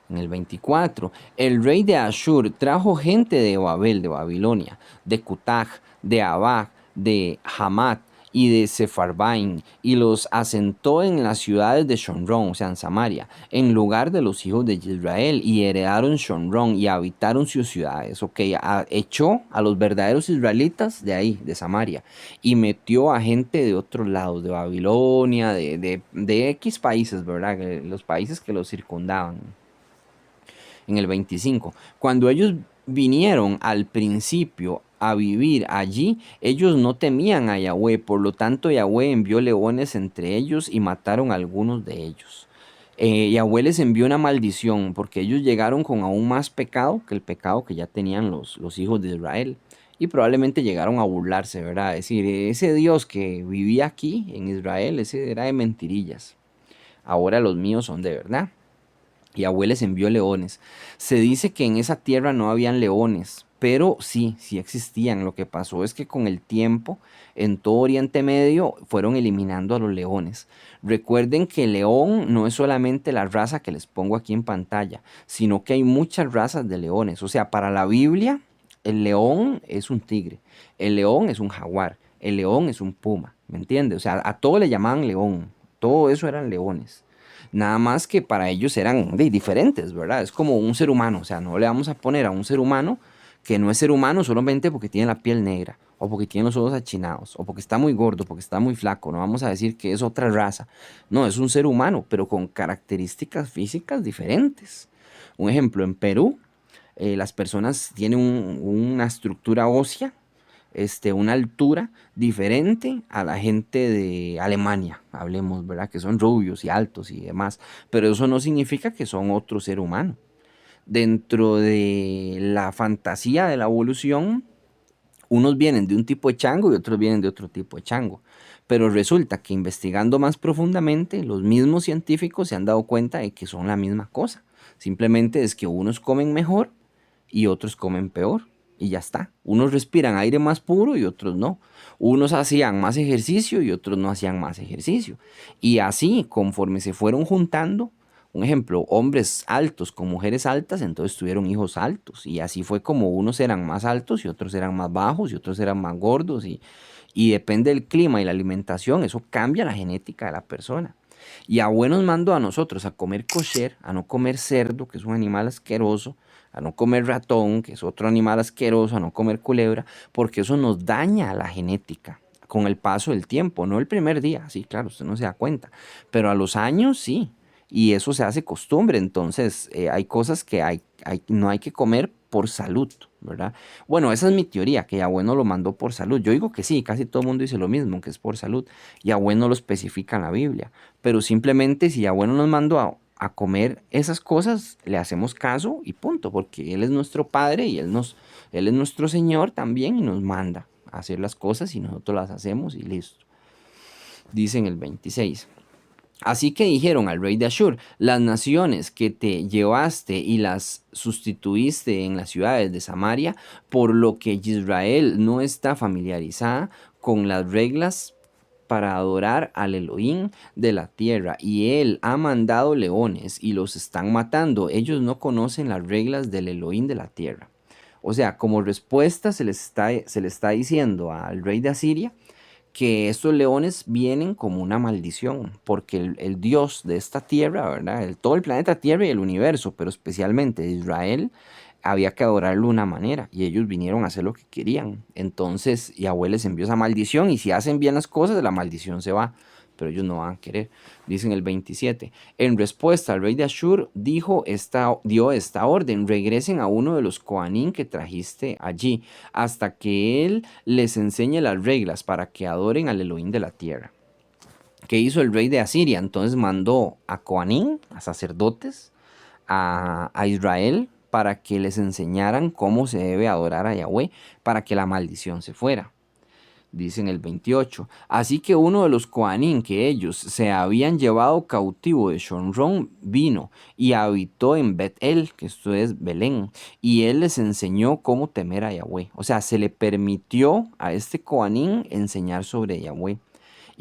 En el 24, el rey de Ashur trajo gente de Babel, de Babilonia, de Cutag, de Abag, de Hamat y de Sepharvaim, y los asentó en las ciudades de Shomrón, o sea, en Samaria, en lugar de los hijos de Israel, y heredaron Shomrón y habitaron sus ciudades. Ok, echó a los verdaderos israelitas de ahí, de Samaria, y metió a gente de otros lados, de Babilonia, de X países, ¿verdad? Los países que los circundaban. En el 25. Cuando ellos vinieron al principio a vivir allí, ellos no temían a Yahweh, por lo tanto Yahweh envió leones entre ellos y mataron a algunos de ellos. Yahweh les envió una maldición porque ellos llegaron con aún más pecado que el pecado que ya tenían los hijos de Israel. Y probablemente llegaron a burlarse, ¿verdad? Es decir, ese Dios que vivía aquí en Israel, ese era de mentirillas. Ahora los míos son de verdad. Yahweh les envió leones. Se dice que en esa tierra no habían leones, pero sí, sí existían. Lo que pasó es que con el tiempo, en todo Oriente Medio, fueron eliminando a los leones. Recuerden que el león no es solamente la raza que les pongo aquí en pantalla, sino que hay muchas razas de leones. O sea, para la Biblia, el león es un tigre, el león es un jaguar, el león es un puma, ¿me entiendes? O sea, a todo le llamaban león, todo eso eran leones. Nada más que para ellos eran diferentes, ¿verdad? Es como un ser humano, o sea, no le vamos a poner a un ser humano que no es ser humano solamente porque tiene la piel negra, o porque tiene los ojos achinados, o porque está muy gordo, porque está muy flaco. No vamos a decir que es otra raza. No, es un ser humano, pero con características físicas diferentes. Un ejemplo, en Perú, las personas tienen una estructura ósea, una altura diferente a la gente de Alemania, hablemos, ¿verdad? Que son rubios y altos y demás, pero eso no significa que son otro ser humano. Dentro de la fantasía de la evolución, unos vienen de un tipo de chango y otros vienen de otro tipo de chango. Pero resulta que investigando más profundamente, los mismos científicos se han dado cuenta de que son la misma cosa. Simplemente es que unos comen mejor y otros comen peor. Y ya está. Unos respiran aire más puro y otros no. Unos hacían más ejercicio y otros no hacían más ejercicio. Y así, conforme se fueron juntando, un ejemplo, hombres altos con mujeres altas, entonces tuvieron hijos altos. Y así fue como unos eran más altos y otros eran más bajos y otros eran más gordos. Y depende del clima y la alimentación, eso cambia la genética de la persona. Y a nos mandó a nosotros a comer kosher, a no comer cerdo, que es un animal asqueroso, a no comer ratón, que es otro animal asqueroso, a no comer culebra, porque eso nos daña la genética con el paso del tiempo, no el primer día, sí, claro, usted no se da cuenta, pero a los años sí, y eso se hace costumbre, entonces hay cosas que no hay que comer por salud, ¿verdad? Bueno, esa es mi teoría, que Yahweh no lo mandó por salud. Yo digo que sí, casi todo el mundo dice lo mismo, que es por salud. Yahweh no lo especifica en la Biblia, pero simplemente si Yahweh no nos mandó a comer esas cosas, le hacemos caso y punto, porque Él es nuestro Padre y Él es nuestro Señor también y nos manda a hacer las cosas y nosotros las hacemos y listo. Dice en el 26. Así que dijeron al rey de Ashur, las naciones que te llevaste y las sustituiste en las ciudades de Samaria, por lo que Israel no está familiarizada con las reglas para adorar al Elohim de la tierra, y él ha mandado leones y los están matando. Ellos no conocen las reglas del Elohim de la tierra. O sea, como respuesta se le está diciendo al rey de Asiria que estos leones vienen como una maldición, porque el Dios de esta tierra, ¿verdad? Todo el planeta Tierra y el universo, pero especialmente Israel, había que adorarlo de una manera, y ellos vinieron a hacer lo que querían. Entonces Yahweh les envió esa maldición, y si hacen bien las cosas, la maldición se va. pero ellos no van a querer. Dicen el 27. En respuesta, el rey de Ashur dio esta orden: regresen a uno de los Kohanim que trajiste allí, hasta que él les enseñe las reglas para que adoren al Elohim de la tierra. ¿Qué hizo el rey de Asiria? Entonces mandó a Kohanim, a sacerdotes, a Israel, para que les enseñaran cómo se debe adorar a Yahweh, para que la maldición se fuera. Dice en el 28. Así que uno de los Kohanim que ellos se habían llevado cautivo de Shomrón vino y habitó en Bet-El, que esto es Belén, y él les enseñó cómo temer a Yahweh. O sea, se le permitió a este Kohanim enseñar sobre Yahweh.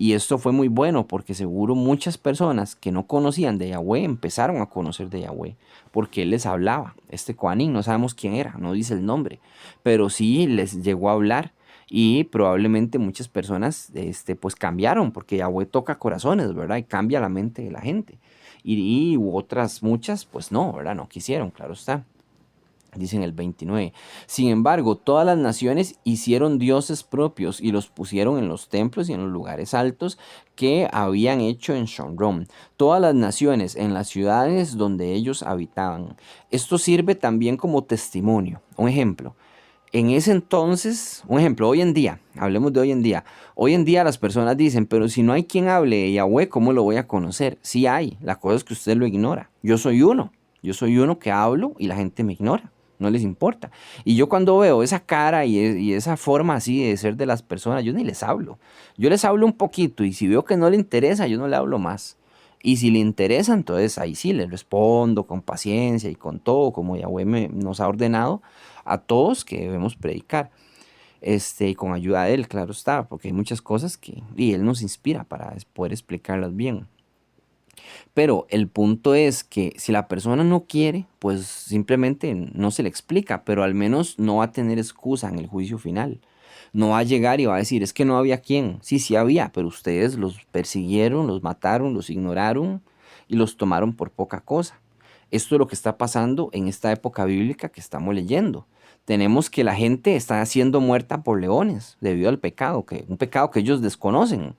Y esto fue muy bueno porque seguro muchas personas que no conocían de Yahweh empezaron a conocer de Yahweh porque él les hablaba. Este Kohanim, no sabemos quién era, no dice el nombre, pero sí les llegó a hablar. Y probablemente muchas personas pues cambiaron, porque Yahweh toca corazones, ¿verdad? Y cambia la mente de la gente. Y otras muchas, pues no, ¿verdad? No quisieron, claro está. Dice en el 29. Sin embargo, todas las naciones hicieron dioses propios y los pusieron en los templos y en los lugares altos que habían hecho en Shomrón. Todas las naciones en las ciudades donde ellos habitaban. Esto sirve también como testimonio. Un ejemplo. En ese entonces, un ejemplo, hoy en día, hablemos de hoy en día. Hoy en día las personas dicen: pero si no hay quien hable de Yahweh, ¿cómo lo voy a conocer? Sí hay, la cosa es que usted lo ignora. Yo soy uno que hablo y la gente me ignora, no les importa. Y yo cuando veo esa cara y esa forma así de ser de las personas, yo ni les hablo. Yo les hablo un poquito y si veo que no le interesa, yo no le hablo más. Y si le interesa, entonces ahí sí les respondo con paciencia y con todo, como Yahweh nos ha ordenado a todos que debemos predicar. Y con ayuda de Él, claro está, porque hay muchas cosas que y Él nos inspira para poder explicarlas bien. Pero el punto es que si la persona no quiere, pues simplemente no se le explica, pero al menos no va a tener excusa en el juicio final. No va a llegar y va a decir: es que no había quien. Sí, sí había, pero ustedes los persiguieron, los mataron, los ignoraron y los tomaron por poca cosa. Esto es lo que está pasando en esta época bíblica que estamos leyendo. Tenemos que la gente está siendo muerta por leones debido al pecado, un pecado que ellos desconocen.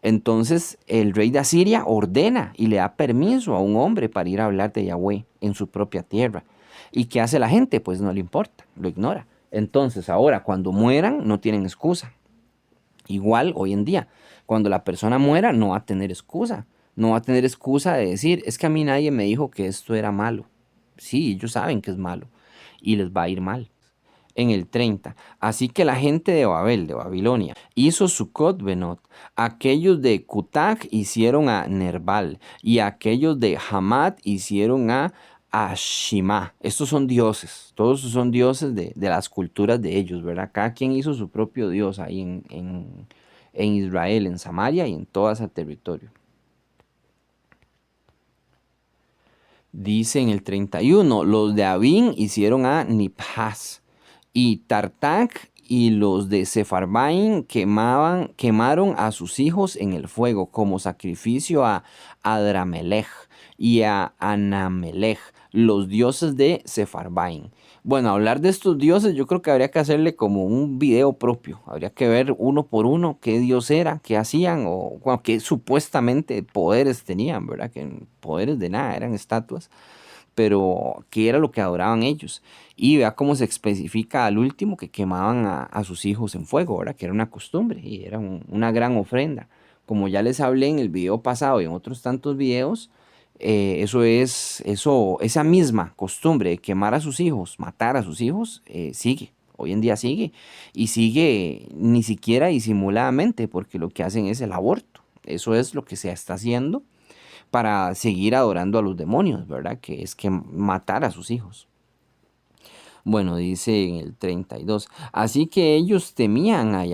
Entonces el rey de Asiria ordena y le da permiso a un hombre para ir a hablar de Yahweh en su propia tierra. ¿Y qué hace la gente? Pues no le importa, lo ignora. Entonces ahora cuando mueran no tienen excusa. Igual hoy en día, cuando la persona muera no va a tener excusa. No va a tener excusa de decir: es que a mí nadie me dijo que esto era malo. Sí, ellos saben que es malo y les va a ir mal. En el 30. Así que la gente de Babel, de Babilonia, hizo Sucot Benot. Aquellos de Cutac hicieron a Nerval. Y aquellos de Hamat hicieron a Ashima. Estos son dioses. Todos son dioses de las culturas de ellos, ¿verdad? Cada quien hizo su propio dios ahí en Israel, en Samaria y en todo ese territorio. Dice en el 31, los de Abín hicieron a Nibhaz, y Tartac y los de Sefarbaim quemaron a sus hijos en el fuego como sacrificio a Adramelech y a Anamelech, los dioses de Sefarbaim. Bueno, hablar de estos dioses yo creo que habría que hacerle como un video propio. Habría que ver uno por uno qué dios era, qué hacían o bueno, qué supuestamente poderes tenían, ¿verdad? Que poderes de nada, eran estatuas, pero qué era lo que adoraban ellos. Y vea cómo se especifica al último que quemaban a sus hijos en fuego, ¿verdad? Que era una costumbre y era una gran ofrenda. Como ya les hablé en el video pasado y en otros tantos videos, esa misma costumbre de quemar a sus hijos, matar a sus hijos, sigue. Hoy en día sigue. Y sigue ni siquiera disimuladamente, porque lo que hacen es el aborto. Eso es lo que se está haciendo para seguir adorando a los demonios, ¿verdad? Que es que matar a sus hijos. Bueno, dice en el 32, así que ellos temían a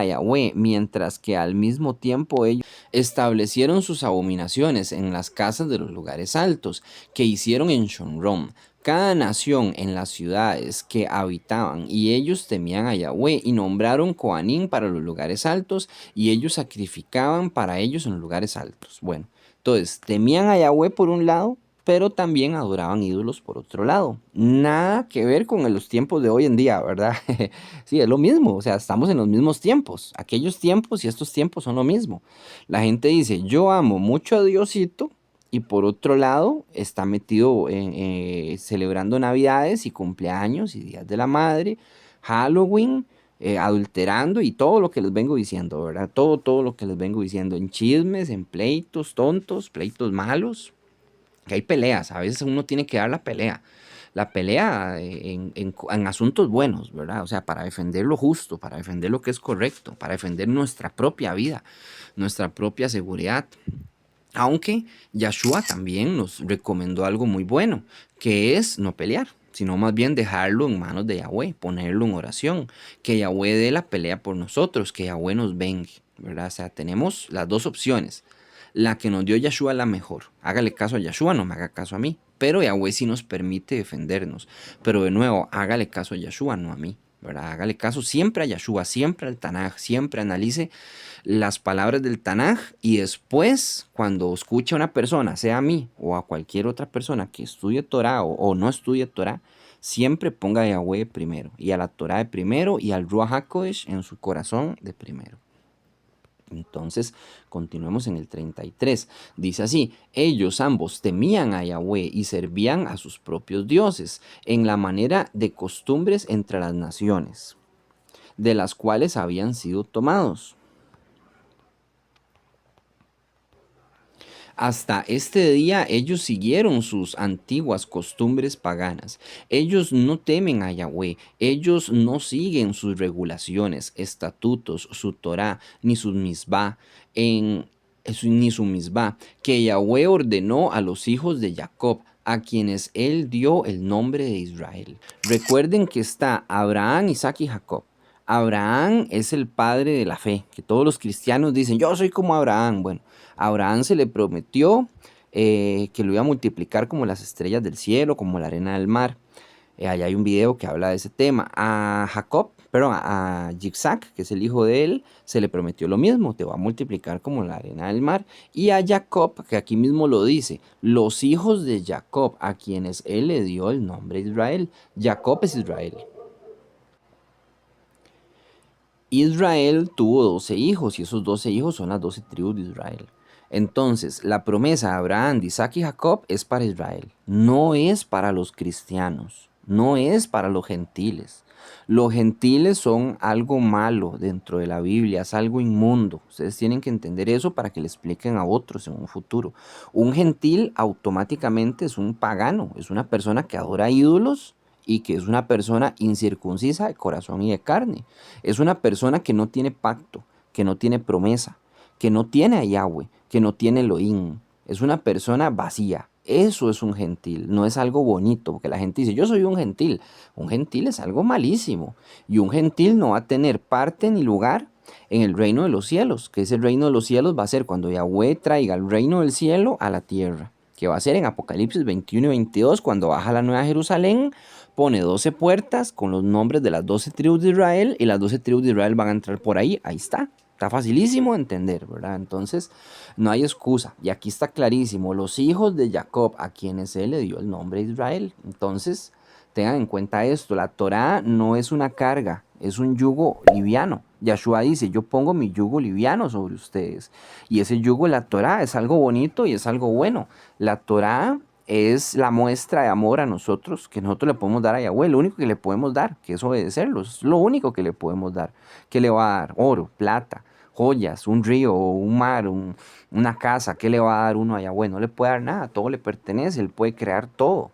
Yahweh, mientras que al mismo tiempo ellos establecieron sus abominaciones en las casas de los lugares altos, que hicieron en Shomrón, cada nación en las ciudades que habitaban, y ellos temían a Yahweh, y nombraron Coanín para los lugares altos, y ellos sacrificaban para ellos en los lugares altos. Bueno, entonces temían a Yahweh por un lado, pero también adoraban ídolos por otro lado. Nada que ver con los tiempos de hoy en día, ¿verdad? Sí, es lo mismo, o sea, estamos en los mismos tiempos. Aquellos tiempos y estos tiempos son lo mismo. La gente dice, yo amo mucho a Diosito, y por otro lado está metido celebrando Navidades y cumpleaños y Días de la Madre, Halloween, adulterando y todo lo que les vengo diciendo, ¿verdad? Todo lo que les vengo diciendo, en chismes, en pleitos tontos, pleitos malos, que hay peleas, a veces uno tiene que dar la pelea en asuntos buenos, ¿verdad? O sea, para defender lo justo, para defender lo que es correcto, para defender nuestra propia vida, nuestra propia seguridad. Aunque Yahshua también nos recomendó algo muy bueno, que es no pelear, sino más bien dejarlo en manos de Yahweh, ponerlo en oración, que Yahweh dé la pelea por nosotros, que Yahweh nos vengue, ¿verdad? O sea, tenemos las dos opciones. La que nos dio Yahshua es la mejor. Hágale caso a Yahshua, no me haga caso a mí. Pero Yahweh sí nos permite defendernos. Pero de nuevo, hágale caso a Yahshua, no a mí, ¿verdad? Hágale caso siempre a Yahshua, siempre al Tanaj, siempre analice las palabras del Tanaj y después, cuando escuche a una persona, sea a mí o a cualquier otra persona que estudie Torah o no estudie Torah, siempre ponga a Yahweh primero y a la Torah de primero y al Ruach HaKodesh en su corazón de primero. Entonces, continuemos en el 33. Dice así, ellos ambos temían a Yahweh y servían a sus propios dioses en la manera de costumbres entre las naciones, de las cuales habían sido tomados. Hasta este día ellos siguieron sus antiguas costumbres paganas. Ellos no temen a Yahweh, ellos no siguen sus regulaciones, estatutos, su Torah, ni sus misbah, ni su misbah, que Yahweh ordenó a los hijos de Jacob, a quienes él dio el nombre de Israel. Recuerden que está Abraham, Isaac y Jacob. Abraham es el padre de la fe, que todos los cristianos dicen, yo soy como Abraham. Bueno, a Abraham se le prometió que lo iba a multiplicar como las estrellas del cielo, como la arena del mar. Allá hay un video que habla de ese tema. A Jacob, perdón, a Yitzhak, que es el hijo de él, se le prometió lo mismo, te va a multiplicar como la arena del mar. Y a Jacob, que aquí mismo lo dice, los hijos de Jacob, a quienes él le dio el nombre de Israel. Jacob es Israel. Israel tuvo 12 hijos y esos 12 hijos son las 12 tribus de Israel. Entonces, la promesa de Abraham, de Isaac y Jacob es para Israel, no es para los cristianos, no es para los gentiles. Los gentiles son algo malo dentro de la Biblia, es algo inmundo. Ustedes tienen que entender eso para que le expliquen a otros en un futuro. Un gentil automáticamente es un pagano, es una persona que adora ídolos y que es una persona incircuncisa de corazón y de carne. Es una persona que no tiene pacto, que no tiene promesa, que no tiene a Yahweh, que no tiene Elohim. Es una persona vacía. Eso es un gentil, no es algo bonito, porque la gente dice, yo soy un gentil. Un gentil es algo malísimo. Y un gentil no va a tener parte ni lugar en el reino de los cielos, que ese reino de los cielos va a ser cuando Yahweh traiga el reino del cielo a la tierra, que va a ser en Apocalipsis 21 y 22, cuando baja la Nueva Jerusalén, pone 12 puertas con los nombres de las 12 tribus de Israel y las 12 tribus de Israel van a entrar por ahí. Ahí está. Está facilísimo de entender, ¿verdad? Entonces, no hay excusa. Y aquí está clarísimo. Los hijos de Jacob, a quienes él le dio el nombre de Israel. Entonces, tengan en cuenta esto. La Torá no es una carga, es un yugo liviano. Yahshua dice, yo pongo mi yugo liviano sobre ustedes. Y ese yugo de la Torá es algo bonito y es algo bueno. La Torá es la muestra de amor a nosotros, que nosotros le podemos dar a Yahweh, lo único que le podemos dar, que es obedecerlo, es lo único que le podemos dar. ¿Qué le va a dar? Oro, plata, joyas, un río, un mar, una casa. ¿Qué le va a dar uno a Yahweh? No le puede dar nada, todo le pertenece, él puede crear todo.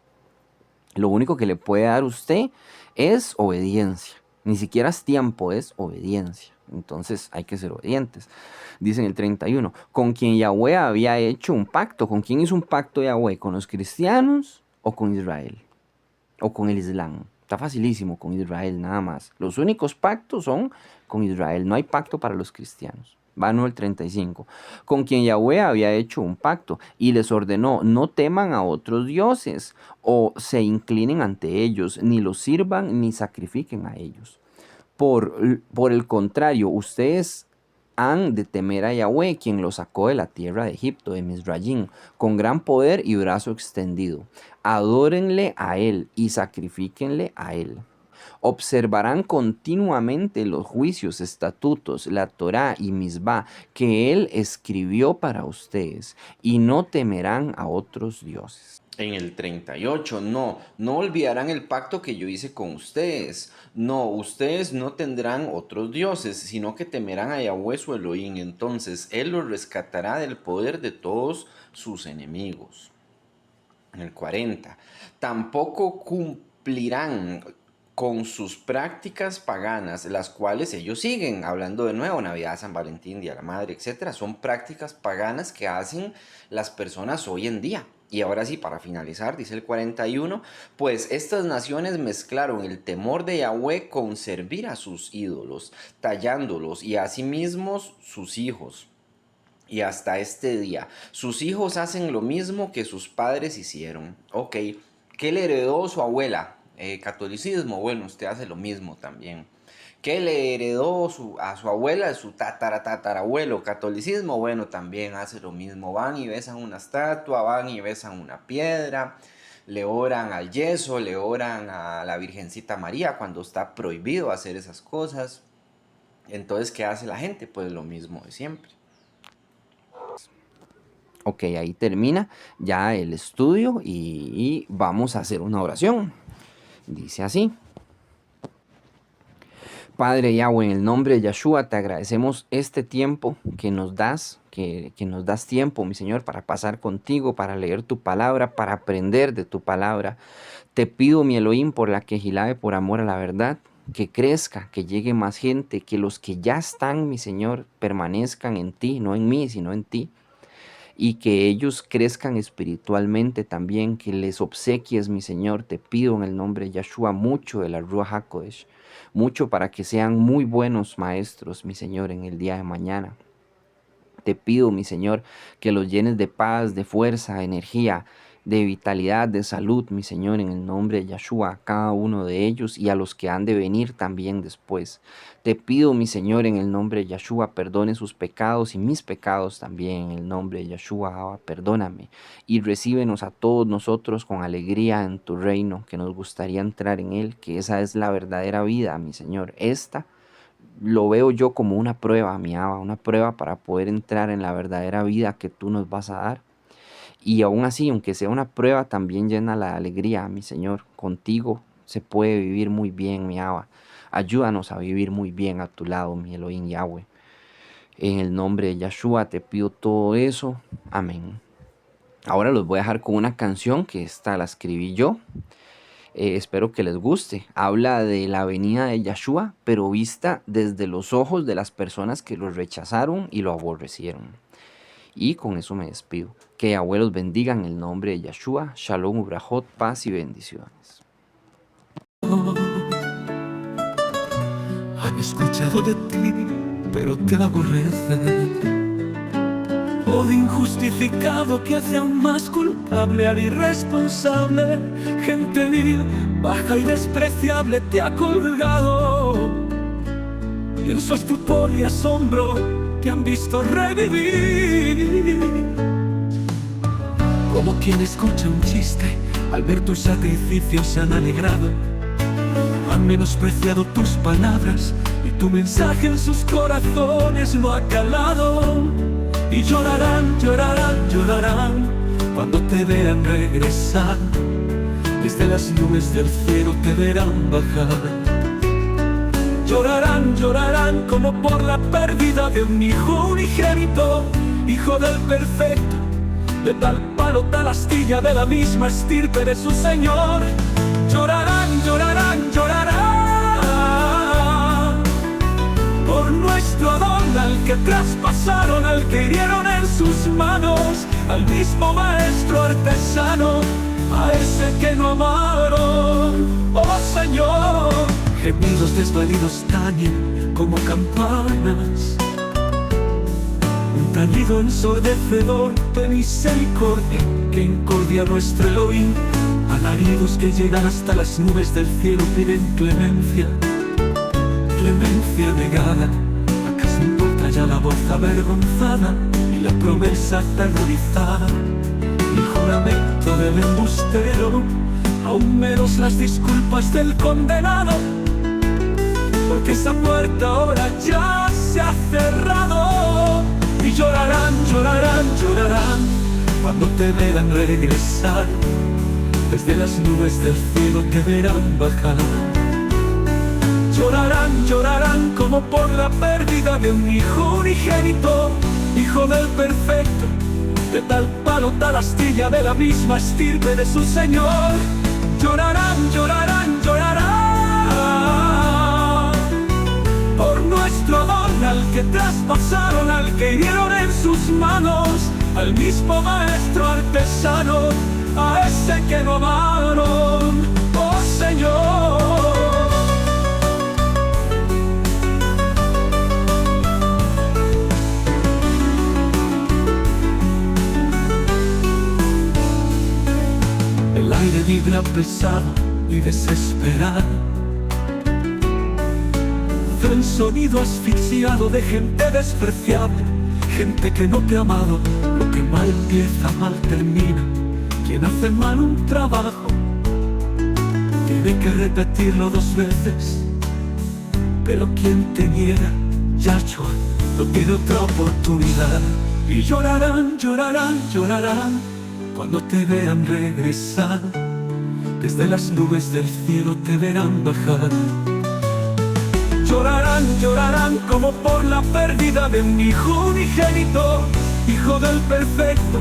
Lo único que le puede dar usted es obediencia. Ni siquiera es tiempo, es obediencia. Entonces hay que ser obedientes. Dice en el 31, con quien Yahweh había hecho un pacto. ¿Con quién hizo un pacto Yahweh? ¿Con los cristianos o con Israel? ¿O con el Islam? Está facilísimo, con Israel nada más. Los únicos pactos son con Israel. No hay pacto para los cristianos. Va el 35. Con quien Yahweh había hecho un pacto y les ordenó, no teman a otros dioses o se inclinen ante ellos, ni los sirvan ni sacrifiquen a ellos. Por el contrario, ustedes han de temer a Yahweh, quien los sacó de la tierra de Egipto, de Misrayim, con gran poder y brazo extendido. Adórenle a él y sacrifíquenle a él. Observarán continuamente los juicios, estatutos, la Torá y Misbá que él escribió para ustedes, y no temerán a otros dioses. En el 38, no olvidarán el pacto que yo hice con ustedes. No, ustedes no tendrán otros dioses, sino que temerán a Yahweh su Elohim. Entonces Él los rescatará del poder de todos sus enemigos. En el 40, tampoco cumplirán con sus prácticas paganas, las cuales ellos siguen, hablando de nuevo, Navidad, San Valentín, Día de la Madre, etcétera. Son prácticas paganas que hacen las personas hoy en día. Y ahora sí, para finalizar, dice el 41, pues estas naciones mezclaron el temor de Yahweh con servir a sus ídolos, tallándolos y asimismo sus hijos. Y hasta este día, sus hijos hacen lo mismo que sus padres hicieron. Ok, ¿qué le heredó su abuela? Catolicismo. Bueno, usted hace lo mismo también. ¿Qué le heredó a su abuela, su tatarabuelo? Catolicismo. Bueno, también hace lo mismo. Van y besan una estatua, van y besan una piedra, le oran al yeso, le oran a la Virgencita María cuando está prohibido hacer esas cosas. Entonces, ¿qué hace la gente? Pues lo mismo de siempre. Ok, ahí termina ya el estudio y vamos a hacer una oración. Dice así. Padre Yahweh, en el nombre de Yahshua te agradecemos este tiempo que nos das, que nos das tiempo, mi Señor, para pasar contigo, para leer tu palabra, para aprender de tu palabra. Te pido, mi Elohim, por la Quejilá, por amor a la verdad, que crezca, que llegue más gente, que los que ya están, mi Señor, permanezcan en ti, no en mí, sino en ti. Y que ellos crezcan espiritualmente también, que les obsequies, mi Señor, te pido en el nombre de Yahshua mucho de la Ruach HaKodesh, mucho para que sean muy buenos maestros, mi Señor, en el día de mañana. Te pido, mi Señor, que los llenes de paz, de fuerza, de energía, de vitalidad, de salud, mi Señor, en el nombre de Yahshua, a cada uno de ellos y a los que han de venir también después. Te pido, mi Señor, en el nombre de Yahshua, perdone sus pecados y mis pecados también, en el nombre de Yahshua, Abba, perdóname. Y recíbenos a todos nosotros con alegría en tu reino, que nos gustaría entrar en él, que esa es la verdadera vida, mi Señor. Esta lo veo yo como una prueba, mi Abba, una prueba para poder entrar en la verdadera vida que tú nos vas a dar. Y aún así, aunque sea una prueba, también llena la alegría, mi Señor. Contigo se puede vivir muy bien, mi Abba. Ayúdanos a vivir muy bien a tu lado, mi Elohim Yahweh. En el nombre de Yahshua te pido todo eso. Amén. Ahora los voy a dejar con una canción que esta la escribí yo. Espero que les guste. Habla de la venida de Yahshua, pero vista desde los ojos de las personas que lo rechazaron y lo aborrecieron. Y con eso me despido. Que Yahweh los bendiga en el nombre de Yahshua. Shalom, ubrajot, paz y bendiciones. Han escuchado de ti, pero te aborrecen. Odio injustificado que hace aún más culpable al irresponsable. Gente vil, baja y despreciable te ha colgado. Y en su estupor y asombro te han visto revivir. Como quien escucha un chiste, al ver tus sacrificios se han alegrado. Han menospreciado tus palabras y tu mensaje en sus corazones lo ha calado. Y llorarán, llorarán, llorarán cuando te vean regresar. Desde las nubes del cielo te verán bajar. Llorarán, llorarán como por la pérdida de un hijo unigénito, hijo del perfecto, de tal palo, tal astilla, de la misma estirpe de su Señor. Llorarán, llorarán, llorarán por nuestro Adón, al que traspasaron, al que hirieron en sus manos, al mismo maestro artesano, a ese que no amaron. Oh Señor, gemidos desvalidos tañen como campanas, un tañido ensordecedor de misericordia que encordia nuestro Elohim. Alaridos que llegan hasta las nubes del cielo piden clemencia, clemencia negada. ¿Acaso importa calla la voz avergonzada y la promesa aterrorizada, el juramento del embustero, aún menos las disculpas del condenado, porque esa puerta ahora ya se ha cerrado. Y llorarán, llorarán, llorarán cuando te vean regresar, desde las nubes del cielo te verán bajar. Llorarán, llorarán como por la pérdida de un hijo unigénito, hijo del perfecto, de tal palo, tal astilla, de la misma estirpe de su Señor. Llorarán, llorarán, llorarán por nuestro don, al que traspasaron, al que hirieron en sus manos, al mismo maestro artesano, a ese que no amaron, oh Señor. El aire vibra pesado y desesperado, el sonido asfixiado de gente despreciable, gente que no te ha amado. Lo que mal empieza, mal termina. Quien hace mal un trabajo tiene que repetirlo 2 veces, pero quien te niega, Yahshua, no tiene otra oportunidad. Y llorarán, llorarán, llorarán cuando te vean regresar, desde las nubes del cielo te verán bajar. Llorarán, llorarán como por la pérdida de un hijo unigénito, hijo del perfecto,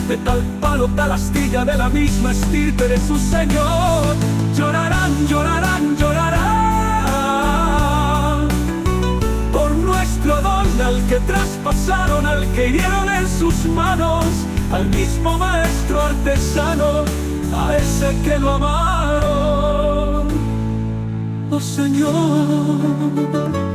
de tal palo, tal astilla, de la misma estirpe de su Señor. Llorarán, llorarán, llorarán por nuestro don, al que traspasaron, al que hirieron en sus manos, al mismo maestro artesano, a ese que lo amaron, oh Señor.